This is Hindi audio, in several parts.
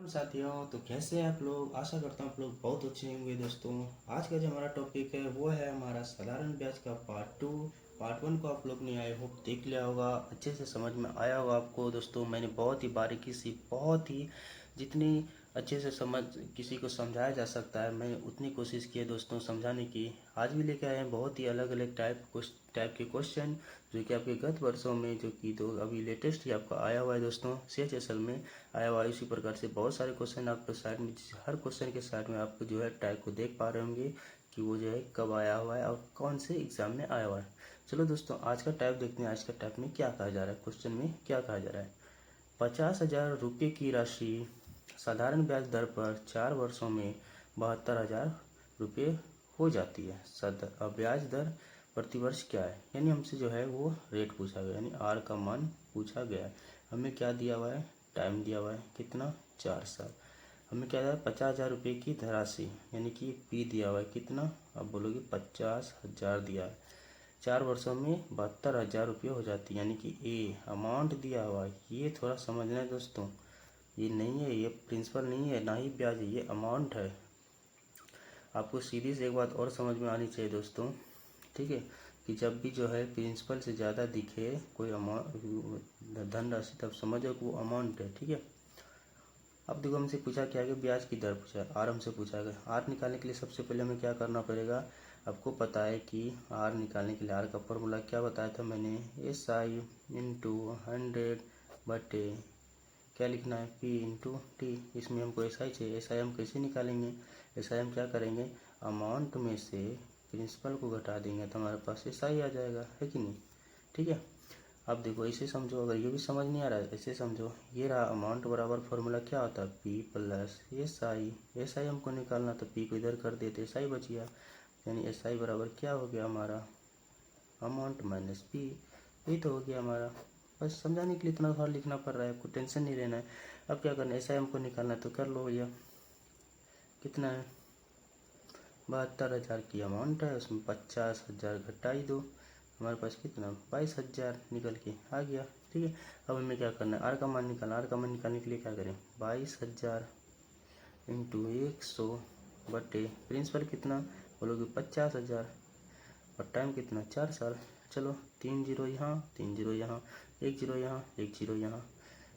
साथियों, तो कैसे हैं आप लोग। आशा करता हूँ आप लोग बहुत अच्छे होंगे। दोस्तों, आज का जो हमारा टॉपिक है वो है हमारा साधारण ब्याज का पार्ट 2। पार्ट 1 को आप लोग ने आई होप देख लिया होगा, अच्छे से समझ में आया होगा आपको। दोस्तों, मैंने बहुत ही बारीकी से, बहुत ही जितनी अच्छे से समझ किसी को समझाया जा सकता है, मैंने उतनी कोशिश की है दोस्तों समझाने की। आज भी लेके आए हैं बहुत ही अलग अलग टाइप के क्वेश्चन, जो कि आपके गत वर्षों में, जो कि तो अभी लेटेस्ट ही आपका आया हुआ है दोस्तों, CHSL में आया हुआ है। इसी प्रकार से बहुत सारे क्वेश्चन आपको साइड में, हर क्वेश्चन के साइड में आपको जो है टाइप को देख पा रहे होंगे कि वो जो है कब आया हुआ है और कौन से एग्जाम में आया हुआ है। चलो दोस्तों, आज का टाइप देखते हैं। आज का टाइप में क्या कहा जा रहा है, क्वेश्चन में क्या कहा जा रहा है। 50,000 रुपये की राशि साधारण ब्याज दर पर 4 वर्षों में 72,000 रुपये हो जाती है। ब्याज दर प्रतिवर्ष क्या है, यानी हमसे जो है वो रेट पूछा गया, यानी आर का मान पूछा गया है। हमें क्या दिया हुआ है, टाइम दिया हुआ है कितना, 4 साल। हमें क्या दिया है, 50,000 रुपये की धनराशि, यानी कि पी दिया हुआ है कितना, अब बोलोगे 50,000 दिया है। 4 वर्षों में 72,000 रुपये हो जाती है, यानी कि ए अमाउंट दिया हुआ है। ये थोड़ा समझना है दोस्तों, ये नहीं है, ये प्रिंसिपल नहीं है, ना ही ब्याज है, ये अमाउंट है। आपको सीधी से एक बात और समझ में आनी चाहिए दोस्तों, ठीक है, कि जब भी जो है प्रिंसिपल से ज़्यादा दिखे कोई अमाउंट धनराशि, तब समझो कि वो अमाउंट है, ठीक है। अब देखो, हमसे पूछा क्या है, ब्याज की दर पूछा है, आर हमसे पूछा है। आर निकालने के लिए सबसे पहले हमें क्या करना पड़ेगा, आपको पता है कि आर निकालने के लिए आर का फॉर्मूला क्या बताया था मैंने, SI × 100/, क्या लिखना है, P × T। इसमें हमको SI चाहिए। SI हम कैसे निकालेंगे, SI हम क्या करेंगे, अमाउंट में से प्रिंसिपल को घटा देंगे तो हमारे पास SI आ जाएगा, है कि नहीं, ठीक है। अब देखो, ऐसे समझो, अगर ये भी समझ नहीं आ रहा है ऐसे समझो, ये रहा अमाउंट बराबर फॉर्मूला क्या होता है, P + SI हमको निकालना, तो P को इधर कर देते, SI बच गया, यानी SI बराबर क्या हो गया हमारा, अमाउंट माइनस P। यही तो हो गया हमारा। बस समझाने के लिए इतना थोड़ा लिखना पड़ रहा है, आपको टेंशन नहीं लेना है। अब क्या करना है, SI हमको निकालना है, तो कर लो भैया। कितना है, 72,000 की अमाउंट है, उसमें 50,000 घटाई दो, हमारे पास कितना, 22,000 निकल के आ गया, ठीक है। अब हमें क्या करना है, आर का मान निकालना। आर का मान निकालने के लिए क्या करें, 22,000 × 100/, प्रिंसिपल कितना बोलोगे, 50,000, और टाइम कितना, 4 साल। चलो, 3 जीरो यहाँ, 3 जीरो यहाँ, 1 जीरो यहाँ, 1 जीरो यहाँ,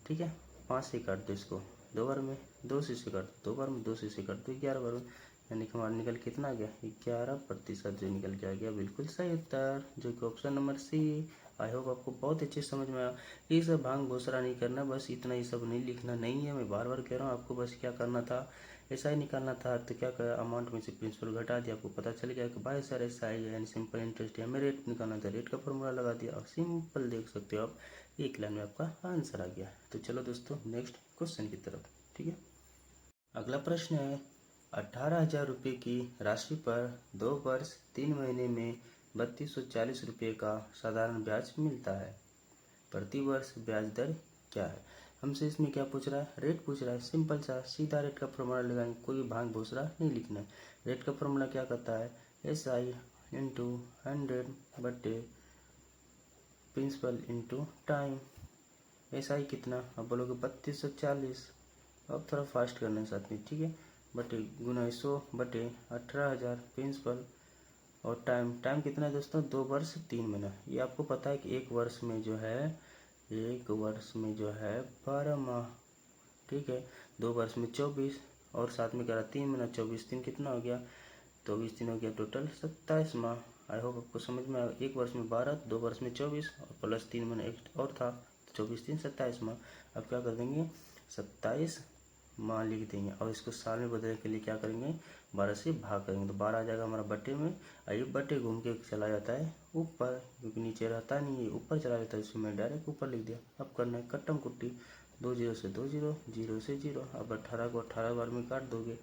ठीक है। 5 से काट दो इसको 2 बार में, 2 से काट दो 2 बार में, 2 से काट दो 11 बार में, यानी कि हमारा निकल कितना आ गया, 11% जो निकल के आ गया। बिल्कुल सही उत्तर, जो कि option number C. I hope आपको बहुत अच्छे समझ में आया। ये सब भांग घोषणा नहीं करना, बस इतना ही सब नहीं लिखना नहीं है, मैं बार बार कह रहा हूँ आपको। बस क्या करना था, SI निकालना था, तो क्या करा, अमाउंट में से प्रिंसिपल घटा दिया, आपको पता चल गया कि भाई सर SI है, यानी सिंपल इंटरेस्ट है। हमें रेट निकालना था, रेट का फॉर्मूला लगा दिया, और सिंपल देख सकते हो आप, एक लाइन में आपका आंसर आ गया। तो चलो दोस्तों, नेक्स्ट क्वेश्चन की तरफ, ठीक है। अगला प्रश्न है, 18,000 रुपये की राशि पर 2 वर्ष 3 महीने में 3240 रुपये का साधारण ब्याज मिलता है। प्रति वर्ष ब्याज दर क्या है। हमसे इसमें क्या पूछ रहा है, रेट पूछ रहा है। सिंपल सा सीधा रेट का फॉर्मूला लगाएंगे, कोई भी भांग भूसरा नहीं लिखना है। रेट का फॉर्मूला क्या कहता है, SI × 100/, प्रिंसिपल × टाइम। SI कितना, अब बोलोगे 3240, अब थोड़ा फास्ट करना है साथ में, ठीक है। बटे गुना 100/18,000 प्रिंसिपल, और टाइम कितना है दोस्तों, 2 वर्ष 3 महीना। ये आपको पता है कि एक वर्ष में जो है, 12 माह, ठीक है। 2 वर्ष में 24, और साथ में कह रहा 3 महीना, 24 दिन कितना हो गया, 24 दिन हो गया, टोटल 27 माह। आई होप आपको समझ में आया। एक वर्ष में 12, 2 वर्ष में 24, और प्लस 3 महीना एक और था, 24 दिन 27 माह। अब क्या कर देंगे, 27 माह लिख देंगे, और इसको साल में बदलने के लिए क्या करेंगे, 12 से भाग करेंगे, तो 12 आ जाएगा हमारा बटे में। और ये बटे घूम के चला जाता है ऊपर, क्योंकि नीचे रहता नहीं है, ऊपर चला जाता है, इसमें मैं डायरेक्ट ऊपर लिख दिया। अब करना है कट्टम कुट्टी, 2 जीरो से 2 जीरो, 0 से 0। अब 18 को 18 बार में काट दोगे।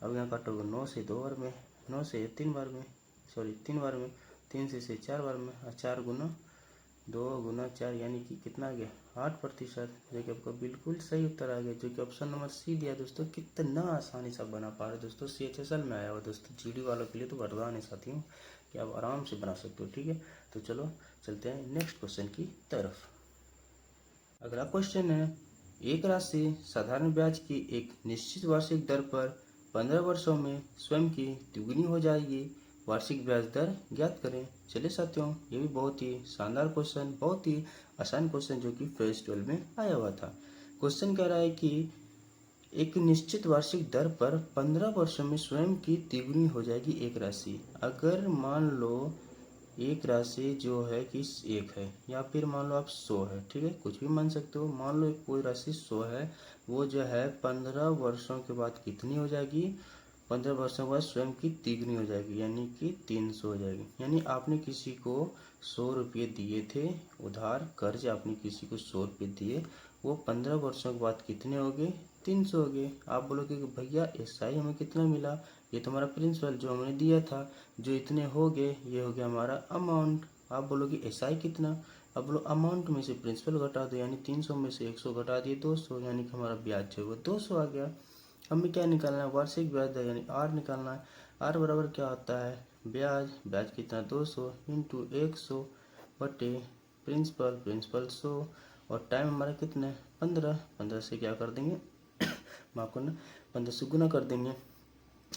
अब यहाँ काटोगे 9 से 2 बार में, 9 से 3 बार में, सॉरी 3 बार में, 3 से 4 बार में, और 4 गुना 2 गुना 4, यानी कि कितना आ गया, 8%, जो कि आपका बिल्कुल सही उत्तर आ गया, जो कि ऑप्शन नंबर सी दिया। दोस्तों, कितना आसानी से आप बना पा रहे हो दोस्तों, CHSL में आया हुआ दोस्तों। GD वालों के लिए तो वरदान है साथियों, कि आप आराम से बना सकते हो, ठीक है। तो चलो चलते हैं नेक्स्ट क्वेश्चन की तरफ। अगला क्वेश्चन है, एक राशि साधारण ब्याज की एक निश्चित वार्षिक दर पर 15 वर्षों में स्वयं की दुगनी हो जाएगी। वार्षिक ब्याज दर ज्ञात करें। चलिए साथियों, ये भी बहुत ही शानदार क्वेश्चन, बहुत ही आसान क्वेश्चन जो कि फेज 12 में आया हुआ था। क्वेश्चन कह रहा है कि एक निश्चित वार्षिक दर पर 15 वर्षों में स्वयं की तिगुनी हो जाएगी एक राशि। अगर मान लो एक राशि जो है कि 1 है, या फिर मान लो आप 100 है, ठीक है, कुछ भी मान सकते हो। मान लो कोई राशि 100 है, वो जो है 15 वर्षों के बाद कितनी हो जाएगी? 15 वर्षों के बाद स्वयं की तिगुनी हो जाएगी, यानी कि 300 हो जाएगी। यानी आपने किसी को 100 रुपये दिए थे उधार, कर्ज आपने किसी को 100 रुपये दिए, वो 15 वर्षों के बाद कितने हो गए? 300 हो गए। आप बोलोगे कि भैया ऐसा ही हमें कितना मिला? ये तो हमारा प्रिंसिपल जो हमने दिया था, जो इतने हो गए, ये हो गया हमारा अमाउंट। आप बोलोगे ऐसा ही कितना? अब बोलो अमाउंट में से प्रिंसिपल घटा दो, यानी 300 में से 100 घटा दिए 200, यानी कि हमारा ब्याज जो है वो 200 आ गया। हमें क्या निकालना है? वार्षिक ब्याज दर यानी आर निकालना है। आर बराबर क्या होता है? ब्याज, ब्याज कितना? 200 इंटू 100 बटे प्रिंसिपल, प्रिंसिपल 100, और टाइम हमारा कितना है? 15। 15 से क्या कर देंगे? माफ करना, 15 से गुना कर देंगे।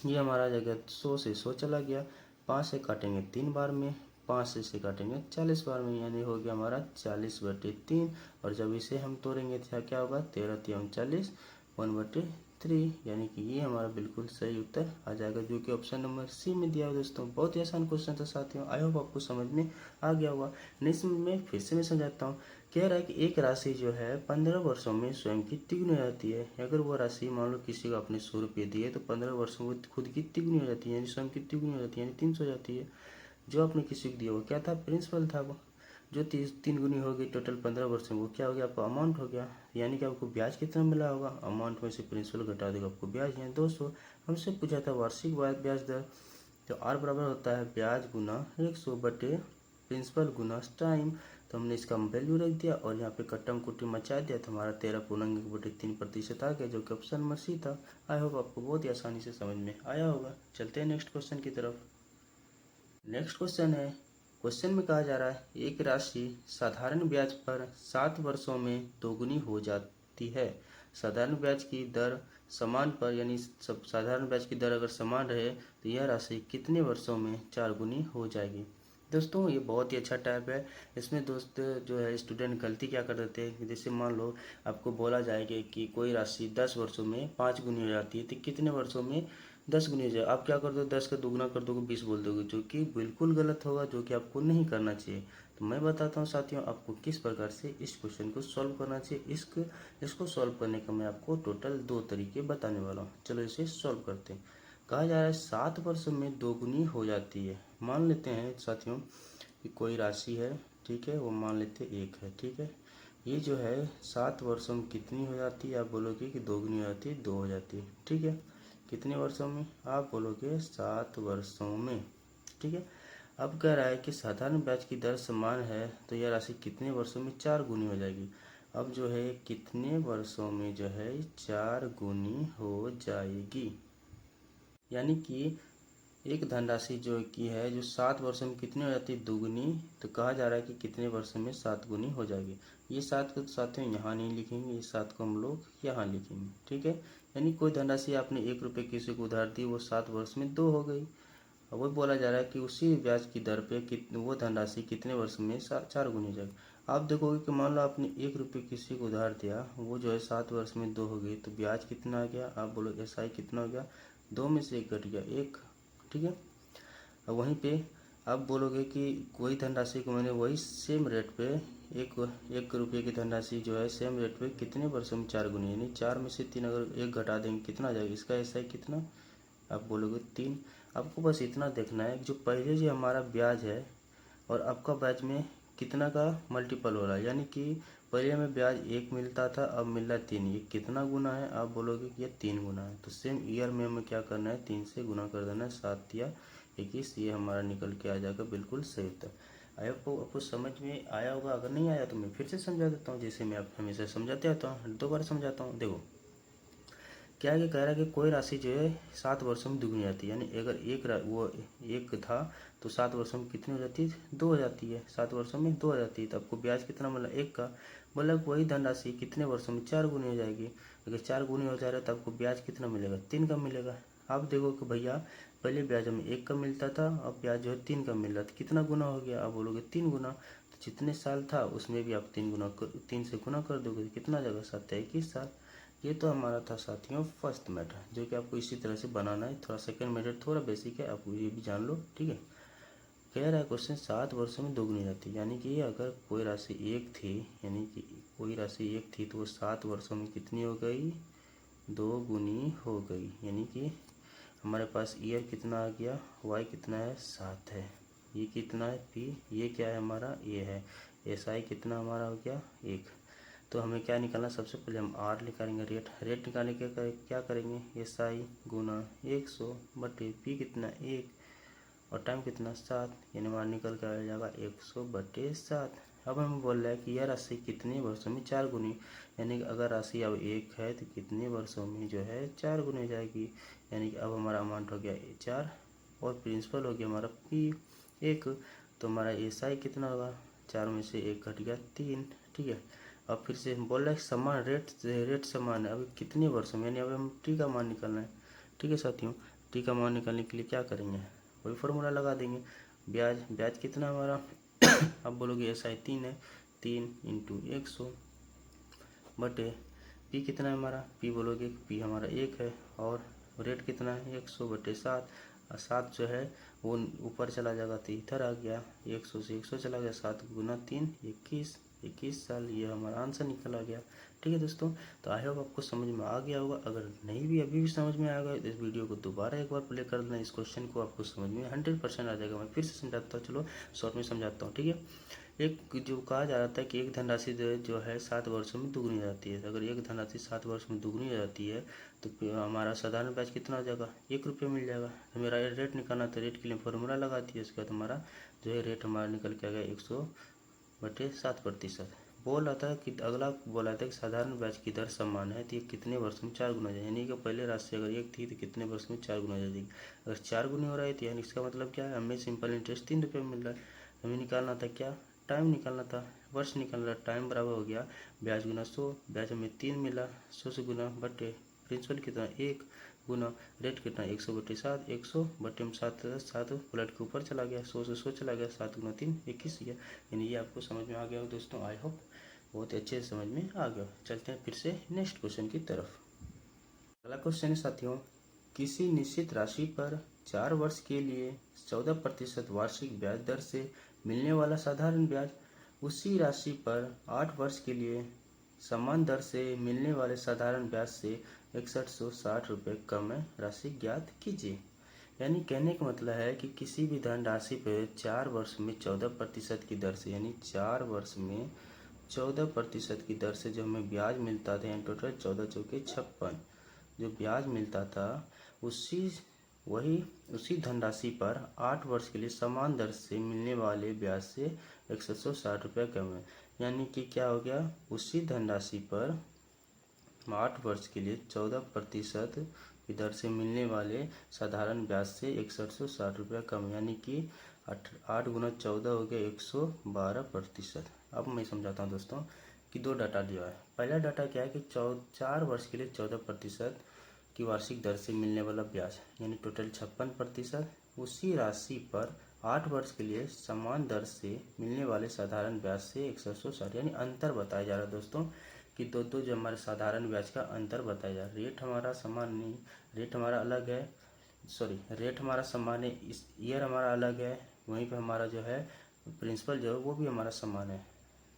ये हमारा जगह 100 से 100 चला गया। 5 से काटेंगे 3 बार में, 5 से काटेंगे 40 बार में, यानी हो गया हमारा 40/3। और जब इसे हम तोड़ेंगे तो क्या होगा? 13×3 = 39, 1/3, यानी कि ये हमारा बिल्कुल सही उत्तर आ जाएगा, जो कि ऑप्शन नंबर सी में दिया हुआ। दोस्तों बहुत ही आसान क्वेश्चन था साथियों, आई होप आपको समझ में आ गया होगा। नेक्स्ट में फिर से मैं समझाता हूँ। कह रहा है कि एक राशि जो है 15 वर्षों में स्वयं की तिगुनी हो जाती है। अगर वो राशि मान लो किसी को आपने 100 रुपये दिए, तो 15 वर्षों में खुद की तिगुनी हो जाती है, यानी स्वयं की तिगुनी हो जाती है, यानी 300 हो जाती है। जो आपने किसी को दिया वो क्या था? प्रिंसिपल था। वो जो 3 गुनी हो गई टोटल 15 वर्षों में, वो क्या हो गया? आपका अमाउंट हो गया। यानी कि आपको ब्याज कितना मिला होगा? अमाउंट में से प्रिंसिपल घटा देगा, आपको ब्याज यहाँ 200। हमसे पूछा था वार्षिक ब्याज दर, तो आर बराबर होता है ब्याज गुना 100 बटे प्रिंसिपल गुना टाइम। तो हमने इसका वैल्यू रख दिया और यहाँ पे कट्टम कुट्टी मचा दिया, तो हमारा 13.1/3% आ गया, जो कि ऑप्शन नंबर सी था। आई होप आपको बहुत ही आसानी से समझ में आया होगा। चलते हैं नेक्स्ट क्वेश्चन की तरफ। नेक्स्ट क्वेश्चन है, क्वेश्चन में कहा जा रहा है एक राशि साधारण ब्याज पर 7 वर्षों में दोगुनी हो जाती है। साधारण ब्याज की दर समान पर, यानी साधारण ब्याज की दर अगर समान रहे तो यह राशि कितने वर्षों में 4 गुनी हो जाएगी? दोस्तों ये बहुत ही अच्छा टाइप है। इसमें दोस्त जो है स्टूडेंट गलती क्या कर देते हैं कि जैसे मान लो आपको बोला जाएगा कि कोई राशि 10 वर्षों में 5 गुनी हो जाती है, तो कितने वर्षों में 10 गुनी हो जाए? आप क्या कर दो, 10 का दुगना कर दोगे, 20 बोल दोगे, जो कि बिल्कुल गलत होगा, जो कि आपको नहीं करना चाहिए। तो मैं बताता हूँ साथियों आपको किस प्रकार से इस क्वेश्चन को सॉल्व करना चाहिए। इसको सॉल्व करने का मैं आपको टोटल 2 तरीके बताने वाला हूँ। चलो इसे सॉल्व करते हैं। कहा जा रहा है 7 वर्षों में दोगुनी हो जाती है। मान लेते हैं साथियों कि कोई राशि है, ठीक है, वो मान लेते 1 है, ठीक है। ये जो है 7 वर्षों में कितनी हो जाती है? आप बोलोगे कि दोगुनी हो जाती है, 2 हो जाती है, ठीक है। कितने वर्षों में? आप बोलोगे 7 वर्षों में, ठीक है। अब कह रहा है कि साधारण ब्याज की दर समान है, तो यह राशि कितने वर्षों में 4 गुनी हो जाएगी? अब जो है कितने वर्षों में जो है 4 गुनी हो जाएगी? यानी कि एक धनराशि जो की है, जो 7 वर्षों में कितनी हो जाती है? दुगुनी। तो कहा जा रहा है कि कितने वर्षों में 7 गुनी हो जाएगी। ये 7 को तो साथियों यहाँ नहीं लिखेंगे, ये 7 को हम लोग यहाँ लिखेंगे, ठीक है। यानी कोई धनराशि आपने 1 रुपये किसी को उधार दी, वो 7 वर्ष में 2 हो गई। अब वो बोला जा रहा है कि उसी ब्याज की दर पे वो धनराशि कितने वर्ष में 4 गुनी हो जाएगी। आप देखोगे कि मान लो आपने 1 रुपये किसी को उधार दिया, वो जो है 7 वर्ष में 2 हो गई, तो ब्याज कितना आ गया? आप बोलो SI कितना हो गया? 2 में से 1 घट गया 1, ठीक है। अब वहीं पे आप बोलोगे कि कोई धनराशि को मैंने वही सेम रेट पे 1 रुपये की धनराशि जो है सेम रेट पे कितने वर्षों में 4 गुनी, यानी 4 में से 3 अगर 1 घटा देंगे कितना आ जाएगा? इसका SI कितना? आप बोलोगे 3। आपको बस इतना देखना है कि जो पहले जो हमारा ब्याज है और आपका ब्याज में कितना का मल्टीपल हो रहा है, यानी कि पहले हमें ब्याज 1 मिलता था, अब मिल रहा है 3। ये कितना गुना है? आप बोलोगे कि ये 3 गुना है। तो सेम ईयर में हमें क्या करना है? 3 से गुना कर देना है, 7 या 21, ये हमारा निकल के आ जाएगा बिल्कुल सही उत्तर। आई होप आपको समझ में आया होगा। अगर नहीं आया तो मैं फिर से समझा देता हूँ, जैसे मैं आप हमेशा समझाते आता हूँ, दोबारा समझाता हूँ। देखो क्या है कि कह रहा है कि कोई राशि जो है 7 वर्षों में दुगनी आती है, यानी अगर वो एक था तो 7 वर्षों में कितनी हो जाती है, 2 हो जाती है। 7 वर्षों में 2 हो जाती है, तो आपको ब्याज कितना मिला, 1 का। बोला वही धनराशि कितने वर्षों में 4 गुनी हो जाएगी। अगर 4 गुनी हो जा रहा है तो आपको ब्याज कितना मिलेगा, 3 का मिलेगा। आप देखो कि भैया पहले ब्याज हमें 1 का मिलता था, अब ब्याज जो है 3 का मिल रहा था, कितना गुना हो गया, आप बोलोगे 3 गुना। तो जितने साल था उसमें भी आप 3 से गुना कर दोगे, कितना जगह 7 21 साल। ये तो हमारा था साथियों फर्स्ट मेथड, जो कि आपको इसी तरह से बनाना है। थोड़ा सेकंड मेथड थोड़ा बेसिक है, आप ये भी जान लो, ठीक है। कह रहा है क्वेश्चन 7 वर्षों में दोगुनी रहती है, यानी कि अगर कोई राशि 1 थी, यानी कि कोई राशि 1 थी तो वो 7 वर्षों में कितनी हो गई, 2 गुनी हो गई। यानी कि हमारे पास ईयर कितना आ गया, वाई कितना है, 7 है। ये कितना है, पी, ये क्या है हमारा, ये है। एस आई कितना हमारा हो गया, 1। तो हमें क्या निकालना, सबसे पहले हम आर निकालेंगे, रेट निकालने के क्या करेंगे, एस आई गुना 100 बटे पी कितना 1 और टाइम कितना 7, यानी हमारा निकल कर आ जाएगा 100 बटे 7। अब हमें बोल रहा है कि यह राशि कितने वर्षों में 4 गुनी, यानी कि अगर राशि अब 1 है तो कितने वर्षों में जो है 4 गुनी हो जाएगी। यानी कि अब हमारा अमाउंट हो गया 4 और प्रिंसिपल हो गया हमारा पी 1। तो हमारा एस आई कितना होगा, 4 में से 1 घट गया 3, ठीक है। अब फिर से बोल रहा है समान रेट समान है, अभी कितने वर्षों में, यानी अब हम टी का मान निकालना है, ठीक है साथियों। टी का मान निकालने के लिए क्या करेंगे, वही फॉर्मूला लगा देंगे। ब्याज कितना हमारा अब बोलोगे एस आई 3 है, 3 इंटू 100 बटे पी कितना है हमारा, पी बोलोगे पी हमारा 1 है और रेट कितना है 100 बटे 7। और 7 जो है वो ऊपर चला जाएगा तो इधर आ गया, 100 से 100 चला गया, 7 गुना 3 21 साल। ये हमारा आंसर निकल आ गया, ठीक है दोस्तों। तो आई होप आपको समझ में आ गया होगा। अगर नहीं भी अभी भी समझ में आएगा तो इस वीडियो को दोबारा एक बार प्ले कर देना, इस क्वेश्चन को आपको समझ में 100% आ जाएगा। मैं फिर से समझाता हूँ, चलो शॉर्ट में समझाता हूँ, ठीक है। एक जो कहा जा रहा था कि एक धनराशि जो है 7 वर्षों में दुगनी हो जाती है। अगर एक धनराशि 7 वर्ष में दुगनी हो जाती है तो हमारा साधारण ब्याज कितना हो जाएगा, 1 रुपये मिल जाएगा। तो मेरा रेट निकालना था, रेट के लिए फॉर्मूला लगा दिया, उसके बाद हमारा जो है रेट हमारा निकल के आ गया 100 बटे 7%। बोल रहा था कि अगला बोला था कि साधारण ब्याज की दर समान है तो ये कितने वर्षों में 4 गुना हो जाए, यानी कि पहले राशि अगर 1 थी तो कितने वर्ष में 4 गुना हो जाएगी। अगर 4 गुनी हो रहा है तो यानी इसका मतलब क्या है, हमें सिंपल इंटरेस्ट 3 रुपये मिल रहा है। हमें निकालना था क्या, टाइम निकालना था, वर्ष निकालना था। टाइम बराबर हो गया ब्याज गुना 100, ब्याज हमें 3 मिला, 100 से गुना बटे प्रिंसिपल कितना 1 गुना रेट कितना 100 बटे 7, 100 बटे में 7 पलट के ऊपर चला गया, 100 से 100 चला गया, 7 गुना 3 21 गया। यानी ये आपको समझ में आ गया हो दोस्तों, आई होप बहुत अच्छे से समझ में आ गया। चलते हैं फिर से नेक्स्ट क्वेश्चन की तरफ। अगला क्वेश्चन है साथियों, किसी निश्चित राशि पर 4 वर्ष के लिए 14% वार्षिक ब्याज दर से मिलने वाला साधारण ब्याज उसी राशि पर 8 वर्ष के लिए समान दर से मिलने वाले साधारण ब्याज से 6160 रुपये कम है, राशि ज्ञात कीजिए। यानी कहने का मतलब है कि किसी भी धनराशि पर 4 वर्ष में 14% की दर से, यानी 4 वर्ष में 14% की दर से जो हमें ब्याज मिलता था, यानी टोटल 14 चौके 56 जो ब्याज मिलता था, उसी धनराशि पर 8 वर्ष के लिए समान दर से मिलने वाले ब्याज से 6160 रुपये कम है। यानी कि क्या हो गया, उसी धनराशि पर 8 वर्ष के लिए 14% की दर से मिलने वाले साधारण ब्याज से 6160 रुपये कम, यानी कि 8 गुना 14 हो गया 112%। अब मैं समझाता हूँ दोस्तों कि 2 डाटा दिया है। पहला डाटा क्या है कि 4 वर्ष के लिए 14% की वार्षिक दर से मिलने वाला ब्याज, यानी टोटल 56%, उसी राशि पर 8 वर्ष के लिए समान दर से मिलने वाले साधारण ब्याज से 6160, यानी अंतर बताया जा रहा है दोस्तों कि दो जो हमारे साधारण ब्याज का अंतर बताया जा रहा है। रेट हमारा समान नहीं, रेट हमारा अलग है, रेट हमारा समान है, इस ईयर हमारा अलग है, वहीं पे हमारा जो है प्रिंसिपल जो है वो भी हमारा समान है।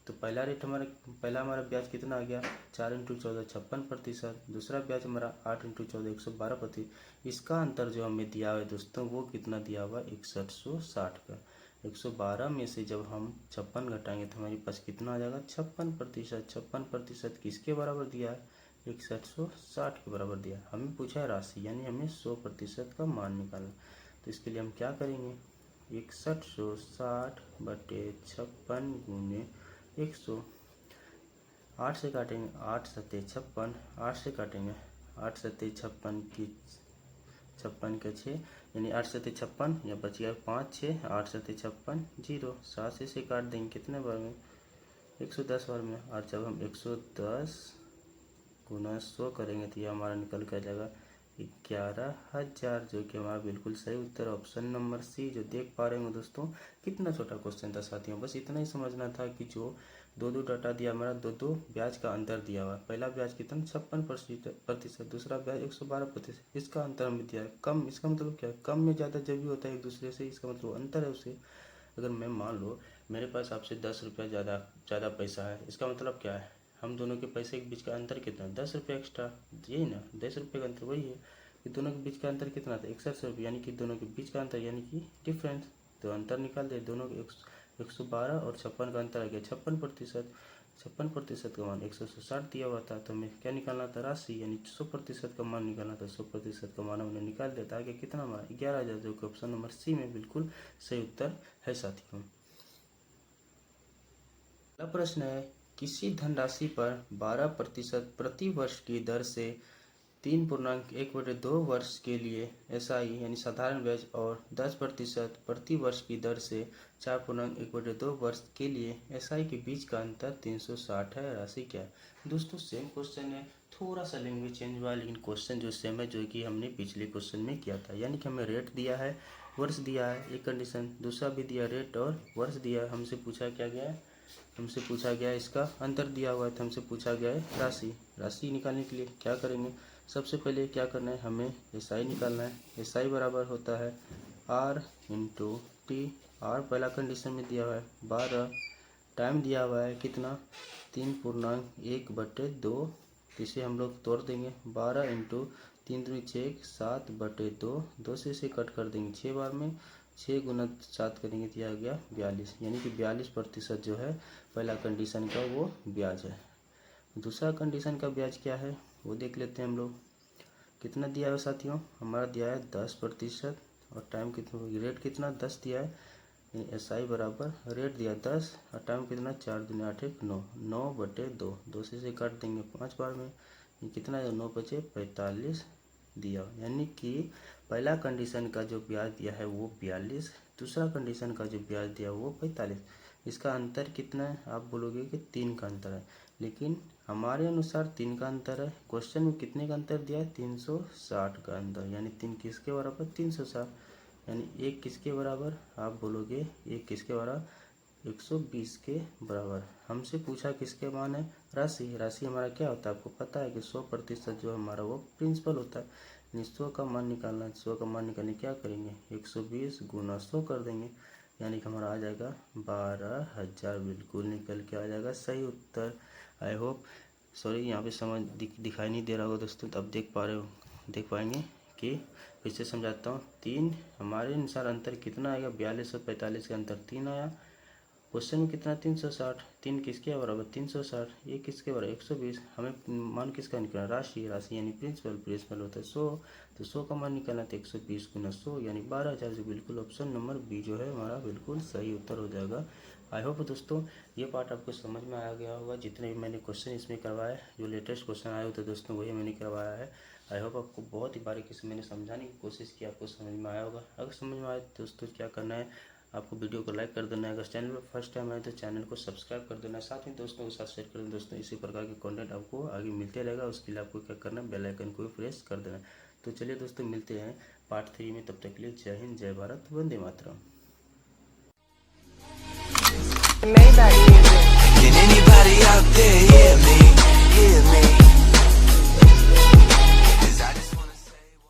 तो पहला हमारा ब्याज कितना आ गया, 4 इंटू 14 56%। दूसरा ब्याज हमारा 8 इंटू 14 112%। इसका अंतर जो हमें दिया हुआ है दोस्तों वो कितना दिया हुआ है, 6160 का। 112 में से जब हम 56 घटाएंगे तो हमारे पास कितना आ जाएगा, 56%। 56% किसके बराबर दिया है, 6160 के बराबर दिया है। हमें पूछा है राशि, यानी हमें 100% का मान निकालना। तो इसके लिए हम क्या करेंगे, 6160 बटे 56 गुने 100, 8 से काटेंगे, 8 सत्ते 56, 8 से काटेंगे 8 सत्ते 56 की 56 के 6 यानी 8 सत्ते 56 या बच गया 5 6 8 सत्ते 56 0 7 से काट देंगे कितने बार में 110 बार में। और जब हम 110 गुना 100 करेंगे तो ये हमारा निकल कर जाएगा 11,000, जो कि हमारा बिल्कुल सही उत्तर ऑप्शन नंबर सी। जो देख पा रहे होंगे दोस्तों कितना छोटा क्वेश्चन था साथियों, बस इतना ही समझना था कि जो दो डाटा दिया हमारा दो ब्याज का अंतर दिया हुआ। पहला ब्याज कितना 56%, दूसरा ब्याज 112%, इसका अंतर हमें दिया है कम। इसका मतलब क्या है, कम में ज़्यादा जब भी होता है एक दूसरे से, इसका मतलब अंतर है उसे। अगर मैं मान लो मेरे पास आपसे 10 रुपया ज़्यादा पैसा है, इसका मतलब क्या है, हम दोनों के पैसे के बीच का अंतर कितना, 10 रुपये एक्स्ट्रा, यही ना 10 रुपये का अंतर वही है कि दोनों के बीच का अंतर कितना था 61 रुपये, यानी कि दोनों के बीच का अंतर यानी कि डिफरेंस। तो अंतर निकाल दे दोनों के 112 और 56 का अंतर आ गया 56%। 56% का मान 160 दिया हुआ था, तो हमें क्या निकालना था राशि, यानी 100% का मान निकालना था। 100% का मान हमने निकाल दिया था, आगे कितना हमारा 11,000, जो कि ऑप्शन नंबर सी में बिल्कुल सही उत्तर है साथियों। अगला प्रश्न है, किसी धनराशि पर 12% प्रति वर्ष की दर से 3.1/2 वर्ष के लिए SI यानी साधारण ब्याज और 10% प्रति वर्ष की दर से 4.1/2 वर्ष के लिए SI के बीच का अंतर 360 है। राशि क्या है। दोस्तों सेम क्वेश्चन है, थोड़ा सा लैंग्वेज चेंज हुआ, लेकिन क्वेश्चन जो सेम है, जो कि हमने पिछले क्वेश्चन में किया था। यानी कि हमें रेट दिया है, वर्ष दिया है, एक कंडीशन, दूसरा भी दिया रेट और वर्ष दिया है। हमसे पूछा क्या गया है, हमसे पूछा गया है इसका अंतर दिया हुआ है, तो हमसे पूछा गया है राशि निकालने के लिए क्या करेंगे। सबसे पहले क्या करना है, हमें SI निकालना है। SI बराबर होता है R इंटू T। R पहला कंडीशन में दिया हुआ है 12, टाइम दिया हुआ है कितना 3.1/2, इसे हम लोग तोड़ देंगे 12 इंटू 3 दूनी 6 7/2, 2 से इसे कट कर देंगे 6 बार में, 6 गुना 7 करेंगे तो यह आ गया 42, यानी कि 42% जो है पहला कंडीशन का वो ब्याज है। दूसरा कंडीशन का ब्याज क्या है वो देख लेते हैं हम लोग। कितना दिया है साथियों, हमारा दिया है 10% और टाइम कितना, रेट कितना 10 दिया है, SI बराबर रेट दिया 10 और टाइम कितना 4 दूनी 8 1 9, 9/2, 2 से इसे काट देंगे 5 बार में, ये कितना है 9 बचे 45 दिया। यानी कि पहला कंडीशन का जो ब्याज दिया है वो 42, दूसरा कंडीशन का जो ब्याज दिया वो 45। इसका अंतर कितना है, आप बोलोगे कि 3 का अंतर है, लेकिन हमारे अनुसार 3 का अंतर है। क्वेश्चन में कितने का अंतर दिया है 360 का अंतर, यानी 3 किसके बराबर 360, यानी 1 किसके बराबर, आप बोलोगे 1 किसके बराबर 120 के बराबर। हमसे पूछा किसके मान है राशि हमारा क्या होता है, आपको पता है कि 100% जो हमारा वो प्रिंसिपल होता है। 100 का मान निकालना है, 100 का मान निकालने क्या करेंगे 120 गुना 100 कर देंगे, यानी कि हमारा आ जाएगा 12,000, बिल्कुल निकल के आ जाएगा सही उत्तर। आई होप यहाँ पे समझ दिखाई नहीं दे रहा होगा दोस्तों, तो अब देख पाएंगे कि फिर से समझाता हूँ। 3 हमारे अनुसार अंतर कितना आएगा 42 और 45 का अंतर 3 आया। क्वेश्चन में कितना 360, 3 किसके बराबर 360, ये किसके बराबर 120, हमें मान किसका निकालना राशि यानी प्रिंसिपल होता है 100, तो 100 का मान निकालना तो 120 गुना 100 यानी 12,000, जो बिल्कुल ऑप्शन नंबर बी जो है हमारा बिल्कुल सही उत्तर हो जाएगा। आई होप दोस्तों ये पार्ट आपको समझ में आ गया होगा। जितने भी मैंने क्वेश्चन इसमें करवाए, जो लेटेस्ट क्वेश्चन आए होते दोस्तों वही मैंने करवाया है। आई होप आपको बहुत ही बारीकी से मैंने समझाने की कोशिश की, आपको समझ में आया होगा। अगर समझ में आए दोस्तों क्या करना है, आपको वीडियो को लाइक कर देना है, अगर चैनल पर फर्स्ट टाइम आए तो चैनल को सब्सक्राइब कर देना है, साथ ही दोस्तों के साथ शेयर कर देना। दोस्तों इसी प्रकार के कंटेंट आपको आगे मिलते रहेगा, उसके लिए आपको क्या करना है बेल आइकन को प्रेस कर देना है। तो चलिए दोस्तों मिलते हैं पार्ट 3 में, तब तक के लिए जय हिंद, जय Bharat, Vande Mataram. Can anybody out there, yeah?